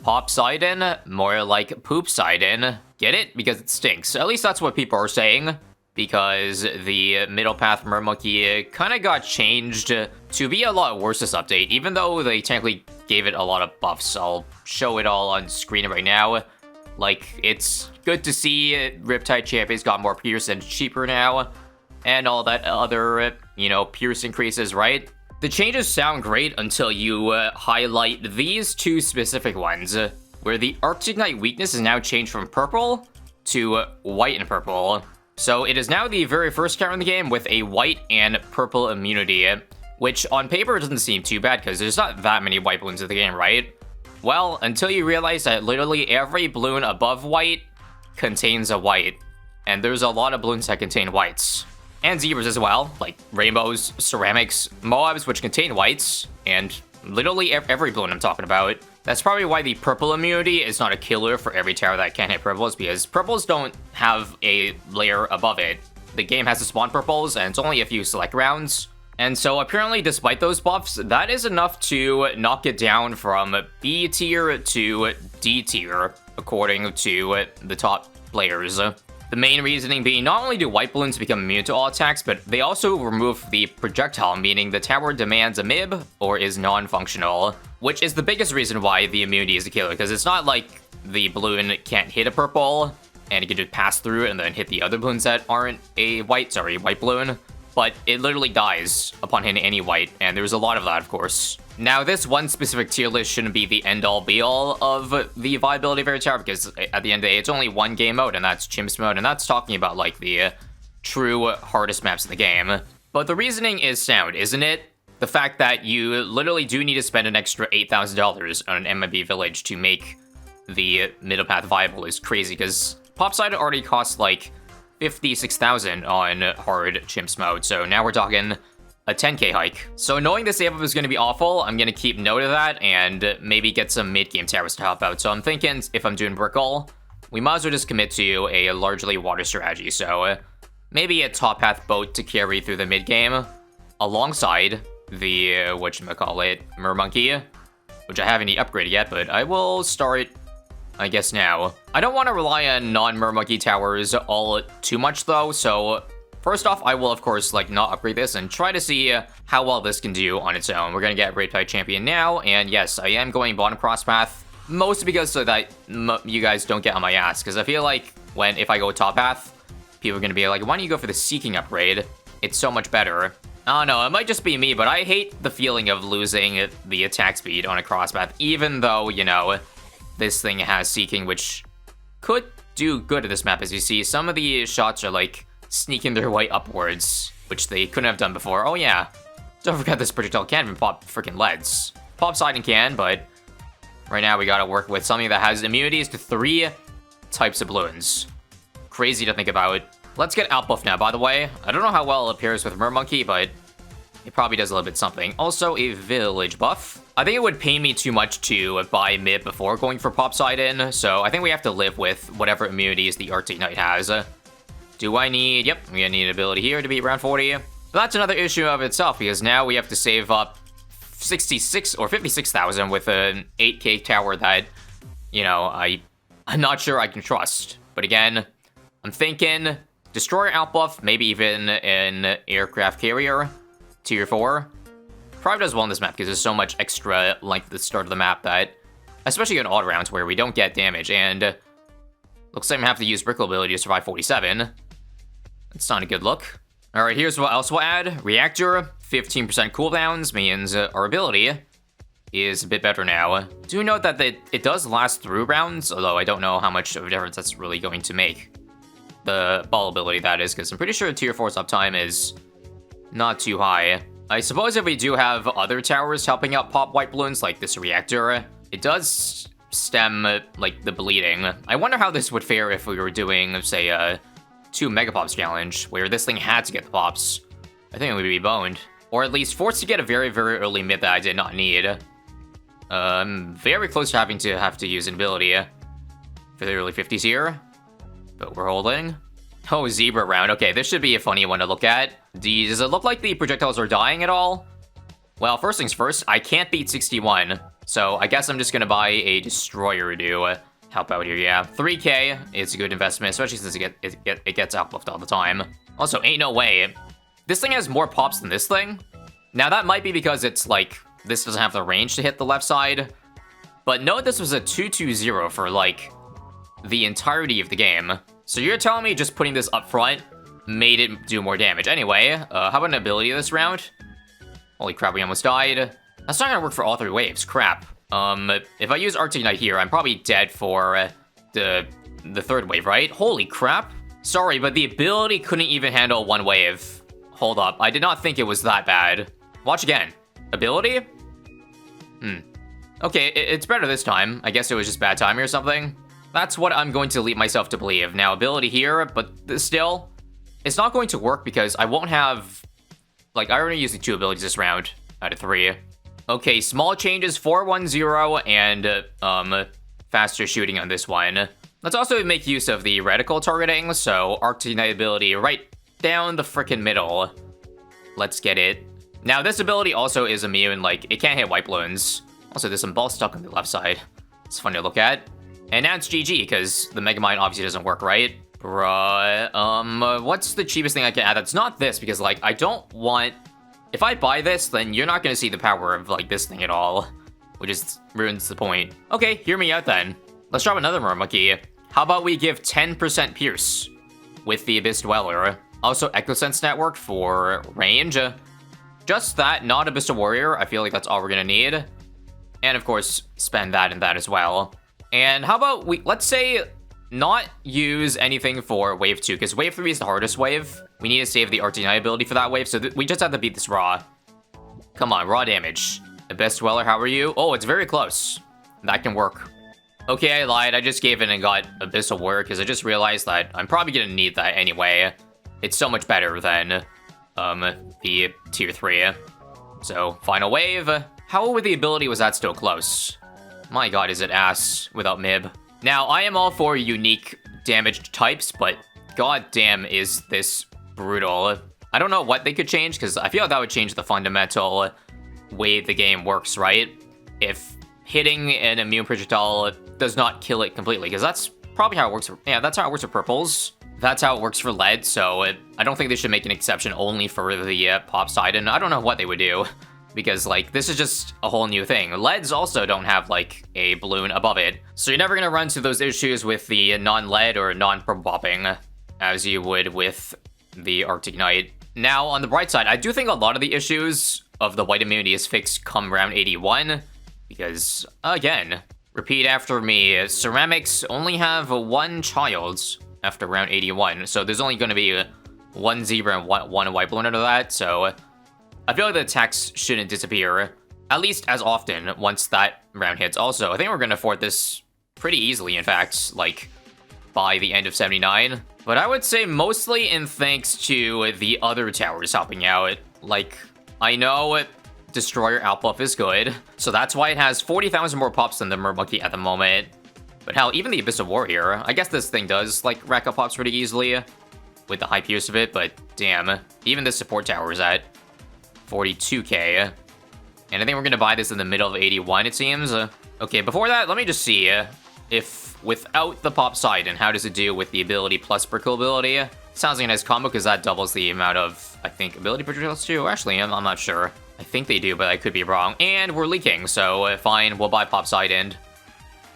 Popseidon, more like Poopseidon. Get it? Because it stinks. At least that's what people are saying. Because the Middle Path Mermonkey kind of got changed to be a lot worse this update, even though they technically gave it a lot of buffs. I'll show it all on screen right now. Like, it's good to see Riptide Champions got more pierce and cheaper now, and all that other, pierce increases, right? The changes sound great until you highlight these two specific ones, where the Arctic Knight weakness is now changed from purple to white and purple. So it is now the very first character in the game with a white and purple immunity, which on paper doesn't seem too bad because there's not that many white balloons in the game, right? Well, until you realize that literally every balloon above white contains a white, and there's a lot of balloons that contain whites. And zebras as well, like rainbows, ceramics, Moabs, which contain whites, and literally every balloon I'm talking about. That's probably why the purple immunity is not a killer for every tower that can't hit purples, because purples don't have a layer above it. The game has to spawn purples, and it's only a few select rounds. And so apparently, despite those buffs, that is enough to knock it down from B tier to D tier, according to the top players. The main reasoning being not only do white balloons become immune to all attacks, but they also remove the projectile, meaning the tower demands a MIB or is non-functional, which is the biggest reason why the immunity is a killer, because it's not like the balloon can't hit a purple and it can just pass through it and then hit the other balloons that aren't a white balloon, but it literally dies upon hitting any white, and there's a lot of that, of course. Now, this one specific tier list shouldn't be the end-all be-all of the viability of every tower, because at the end of the day, it's only one game mode, and that's Chimps mode, and that's talking about, like, the true hardest maps in the game. But the reasoning is sound, isn't it? The fact that you literally do need to spend an extra $8,000 on an MMB village to make the middle path viable is crazy, because Popseidon already costs, like, 56,000 on hard Chimps mode, so now we're talking a 10k hike. So knowing this AFUP is going to be awful, I'm going to keep note of that and maybe get some mid-game towers to help out. So I'm thinking if I'm doing Brickle, we might as well just commit to a largely water strategy. So maybe a top path boat to carry through the mid-game alongside the, Mermonkey, which I haven't upgraded yet, but I will start, I guess, now. I don't want to rely on non-Mermonkey towers all too much though, so first off, I will, of course, not upgrade this and try to see how well this can do on its own. We're going to get Riptide Champion now, and yes, I am going bottom cross path, mostly because so that you guys don't get on my ass, because I feel like if I go top path, people are going to be like, why don't you go for the Seeking upgrade? It's so much better. I don't know, it might just be me, but I hate the feeling of losing the attack speed on a cross path, even though, this thing has Seeking, which could do good at this map, as you see. Some of the shots are, sneaking their way upwards, which they couldn't have done before. Oh yeah, don't forget this projectile can't even pop freaking leads. Popseidon can, but right now we gotta work with something that has immunities to 3 types of balloons. Crazy to think about. Let's get outbuff now, by the way. I don't know how well it appears with Mermonkey, but it probably does a little bit something. Also, a village buff. I think it would pain me too much to buy mid before going for Popseidon, so I think we have to live with whatever immunities the Arctic Knight has. Do I need... Yep, we need an ability here to be around 40. But that's another issue of itself, because now we have to save up 66 or 56,000 with an 8k tower that, I'm not sure I can trust. But again, I'm thinking Destroyer outbuff, maybe even an aircraft carrier, tier 4. Probably does well on this map, because there's so much extra length at the start of the map that, especially in auto rounds where we don't get damage, and looks like I'm gonna have to use Brickle ability to survive 47. That's not a good look. Alright, here's what else we'll add. Reactor, 15% cooldowns means our ability is a bit better now. Do note that it does last through rounds, although I don't know how much of a difference that's really going to make. The ball ability, that is, because I'm pretty sure tier 4's uptime is not too high. I suppose if we do have other towers helping out pop white balloons, like this reactor, it does stem, the bleeding. I wonder how this would fare if we were doing, say, a 2 megapops challenge, where this thing had to get the pops. I think it would be boned. Or at least forced to get a very, very early mid that I did not need. Very close to having to use an ability for the early 50s here. But we're holding. Oh, zebra round. Okay, this should be a funny one to look at. Does it look like the projectiles are dying at all? Well, first things first, I can't beat 61 So I guess I'm just gonna buy a destroyer to help out here. Yeah, 3k is a good investment, especially since it gets uplift all the time. Also, ain't no way. This thing has more pops than this thing. Now that might be because it's like, this doesn't have the range to hit the left side. But note this was a 2-2-0 for like the entirety of the game. So you're telling me just putting this up front made it do more damage. Anyway, how about an ability this round? Holy crap, we almost died. That's not gonna work for all 3 waves, crap. If I use Arctic Knight here, I'm probably dead for the 3rd wave, right? Holy crap. Sorry, but the ability couldn't even handle 1 wave. Hold up, I did not think it was that bad. Watch again. Ability? Okay, it's better this time. I guess it was just bad timing or something. That's what I'm going to lead myself to believe. Now, ability here, but still, it's not going to work because I won't have... Like, I already used the 2 abilities this round out of 3. Okay, small changes, 4-1-0, and faster shooting on this one. Let's also make use of the reticle targeting, so Arctic Knight ability right down the frickin' middle. Let's get it. Now, this ability also is immune, like, it can't hit white balloons. Also, there's some balls stuck on the left side. It's fun to look at. And now it's GG, because the Megamind obviously doesn't work, right? Bruh, what's the cheapest thing I can add that's not this? Because, like, I don't want... If I buy this, then you're not gonna see the power of, like, this thing at all. Which just ruins the point. Okay, hear me out then. Let's drop another Mermonkey. How about we give 10% Pierce with the Abyss Dweller? Also, Echosense Network for range. Just that, not Abyss Warrior. I feel like that's all we're gonna need. And, of course, spend that and that as well. And how about let's say, not use anything for Wave 2, because Wave 3 is the hardest wave. We need to save the Arctic Knight ability for that wave, so we just have to beat this raw. Come on, raw damage. Abyss Dweller, how are you? Oh, it's very close. That can work. Okay, I lied. I just gave in and got Abyssal Warrior, because I just realized that I'm probably going to need that anyway. It's so much better than the tier 3. So, final wave. How with the ability was that still close? My god, is it ass without Mib. Now, I am all for unique damage types, but goddamn is this brutal. I don't know what they could change, because I feel like that would change the fundamental way the game works, right? If hitting an immune projectile does not kill it completely, because that's probably how it works for... Yeah, that's how it works for purples. That's how it works for lead, so I don't think they should make an exception only for the pop side, and I don't know what they would do. Because, like, this is just a whole new thing. Leads also don't have, like, a balloon above it. So you're never gonna run into those issues with the non-lead or non-purple popping as you would with the Arctic Knight. Now, on the bright side, I do think a lot of the issues of the white immunity is fixed come round 81. Because, again, repeat after me, ceramics only have 1 child after round 81. So there's only gonna be 1 zebra and one white balloon out of that, so... I feel like the attacks shouldn't disappear, at least as often, once that round hits. Also, I think we're gonna fort this pretty easily, in fact, like, by the end of 79. But I would say mostly in thanks to the other towers helping out. Like, I know Destroyer outbuff is good, so that's why it has 40,000 more pops than the Mermonkey at the moment. But hell, even the Abyssal Warrior, I guess this thing does, like, rack up pops pretty easily with the high pierce of it, but damn, even the support tower is at 42k. And I think we're gonna buy this in the middle of 81, it seems. Okay, before that, let me just see if without the pop side, and how does it do with the ability plus Brickle ability. Sounds like a nice combo, because that doubles the amount of, I think, ability projectiles too. Actually, I'm not sure. I think they do, but I could be wrong. And we're leaking, so fine, we'll buy pop side in.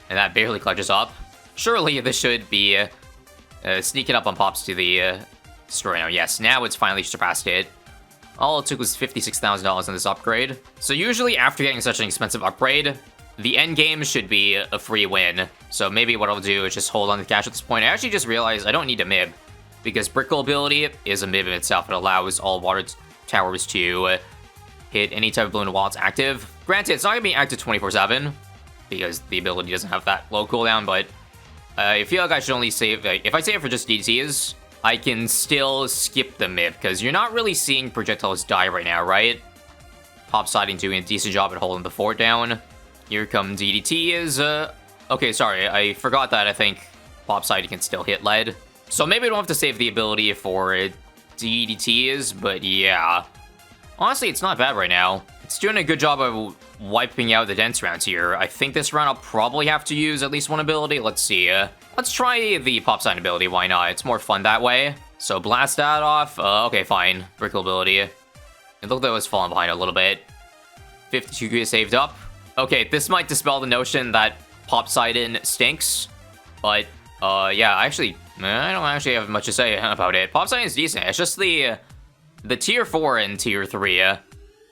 And that barely clutches up. Surely this should be sneaking up on pops to the destroyer now. Yes, now it's finally surpassed it. All it took was $56,000 on this upgrade. So usually after getting such an expensive upgrade, the end game should be a free win. So maybe what I'll do is just hold on to cash at this point. I actually just realized I don't need a MIB, because Brickle ability is a MIB in itself. It allows all water towers to hit any type of balloon while it's active. Granted, it's not going to be active 24/7, because the ability doesn't have that low cooldown, but I feel like I should only save... if I save it for just DTs, I can still skip the MIB, because you're not really seeing projectiles die right now, right? Pop siding doing a decent job at holding the fort down. Here come DDTs. Okay, sorry, I forgot that I think pop siding can still hit lead. So maybe we don't have to save the ability for DDTs, but yeah. Honestly, it's not bad right now. It's doing a good job of wiping out the dense rounds here. I think this round I'll probably have to use at least one ability. Let's see. Let's try the pop sign ability. Why not? It's more fun that way. So blast that off. Okay, fine. Brickle ability. It looked like it was falling behind a little bit. 52 saved up. Okay, this might dispel the notion that pop Sidon stinks. But, yeah, I don't actually have much to say about it. Pop Sidon is decent. It's just the tier 4 and tier 3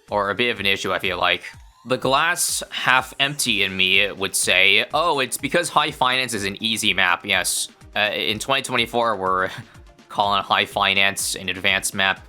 are a bit of an issue, I feel like. The glass half empty in me would say, oh, it's because High Finance is an easy map. Yes, in 2024, we're calling High Finance an advanced map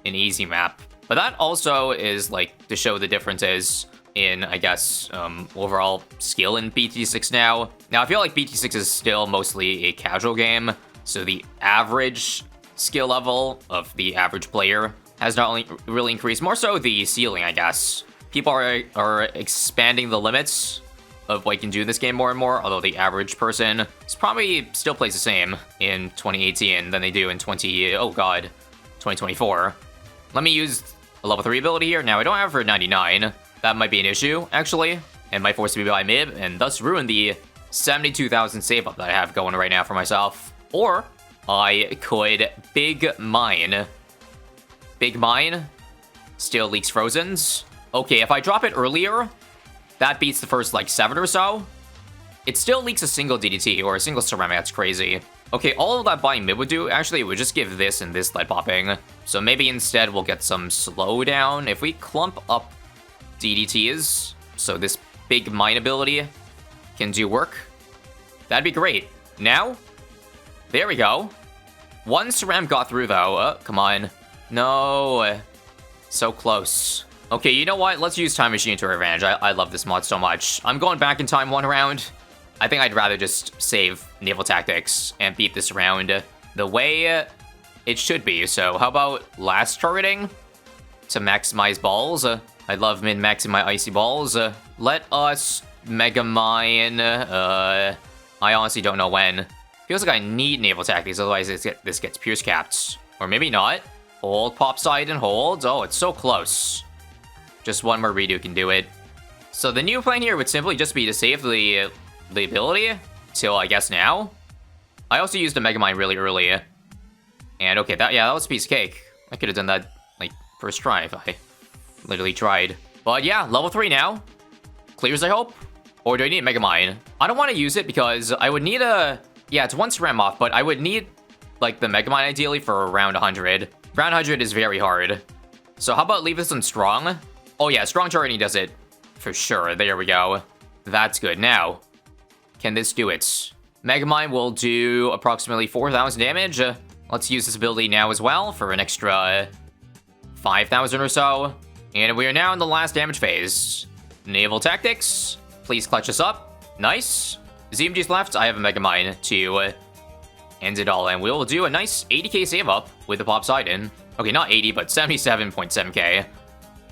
an easy map. But that also is, like, to show the differences in, I guess, overall skill in BT6 now. Now, I feel like BT6 is still mostly a casual game, so the average skill level of the average player has not only really increased, more so the ceiling, I guess. People are expanding the limits of what you can do in this game more and more, although the average person probably still plays the same in 2018 than they do in 2024. Let me use a level 3 ability here. Now, I don't have for 99. That might be an issue, actually, and might force me to buy mid, and thus ruin the 72,000 save up that I have going right now for myself. Or I could Big Mine. Big Mine still leaks Frozens. Okay, if I drop it earlier, that beats the first, like, 7 or so. It still leaks a single DDT or a single ceramic. That's crazy. Okay, all of that buying mid would do, actually, it would just give this and this lead popping. So maybe instead we'll get some slowdown. If we clump up DDTs, so this Big Mine ability can do work, that'd be great. Now, there we go. One Ceram got through, though. Come on. No. So close. Okay, you know what? Let's use Time Machine to our advantage. I love this mod so much. I'm going back in time one round. I think I'd rather just save Naval Tactics and beat this round the way it should be. So how about last targeting to maximize balls? I love min-maxing my icy balls. Let us Mega Mine. I honestly don't know when. Feels like I need Naval Tactics, otherwise this gets Pierce capped. Or maybe not. Hold pop side and hold. Oh, it's so close. Just one more redo can do it. So the new plan here would simply just be to save the ability till, I guess, now. I also used a Mega Mine really early. And okay, that was a piece of cake. I could have done that, like, first try if I literally tried. But yeah, level 3 now. Clears, I hope. Or do I need a Mega Mine? I don't want to use it because I would need a... Yeah, it's one Ceram off, but I would need, like, the Mega Mine ideally for round 100. Round 100 is very hard. So how about leave this on Strong? Oh yeah, Strong Charity does it for sure. There we go. That's good. Now, can this do it? Mega Mine will do approximately 4,000 damage. Let's use this ability now as well for an extra 5,000 or so. And we are now in the last damage phase. Naval Tactics, please clutch us up. Nice. ZMG's left. I have a Mega Mine to end it all. And we'll do a nice 80k save up with the pop side in. Okay, not 80, but 77.7k.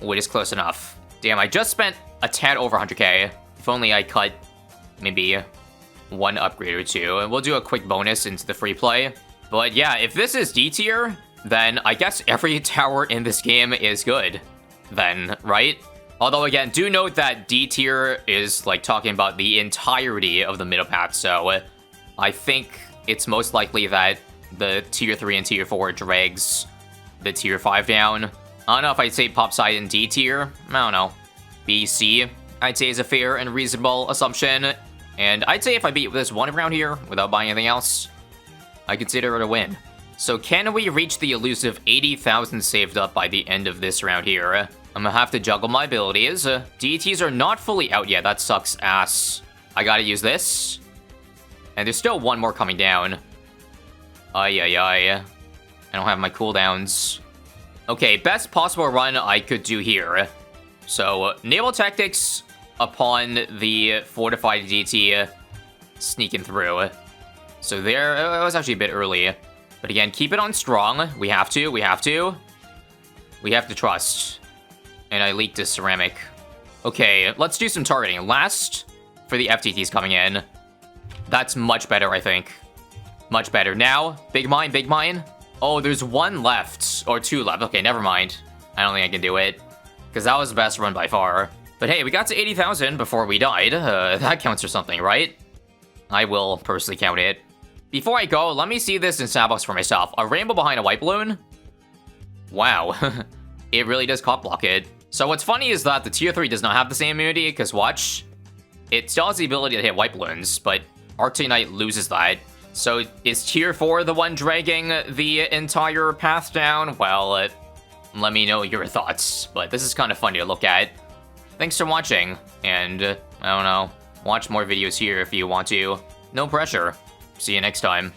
Which is close enough. Damn, I just spent a tad over 100k. If only I cut maybe one upgrade or two. And we'll do a quick bonus into the free play. But yeah, if this is D tier, then I guess every tower in this game is good. Then, right? Although again, do note that D tier is like talking about the entirety of the middle path. So I think it's most likely that the tier 3 and tier 4 drags the tier 5 down. I don't know if I'd say pop side in D tier. I don't know. B, C, I'd say is a fair and reasonable assumption. And I'd say if I beat this one round here without buying anything else, I consider it a win. So can we reach the elusive 80,000 saved up by the end of this round here? I'm gonna have to juggle my abilities. DTs are not fully out yet. That sucks ass. I gotta use this. And there's still one more coming down. Ay. I don't have my cooldowns. Okay, best possible run I could do here. So, Naval Tactics upon the Fortified DT sneaking through. So there, it was actually a bit early. But again, keep it on Strong. We have to. We have to trust. And I leaked a ceramic. Okay, let's do some targeting. Last for the FTTs coming in. That's much better, I think. Much better. Now, Big Mine, Big Mine. Oh, there's one left. Or two left. Okay, never mind. I don't think I can do it. because that was the best run by far. But hey, we got to 80,000 before we died. That counts for something, right? I will personally count it. Before I go, let me see this in sandbox for myself. A rainbow behind a white balloon? Wow. It really does cock block it. So what's funny is that the tier 3 does not have the same immunity, because watch. It still has the ability to hit white balloons, but Arctic Knight loses that. So is tier 4 the one dragging the entire path down? Well, let me know your thoughts. But this is kind of funny to look at. Thanks for watching, and I don't know, watch more videos here if you want to. No pressure. See you next time.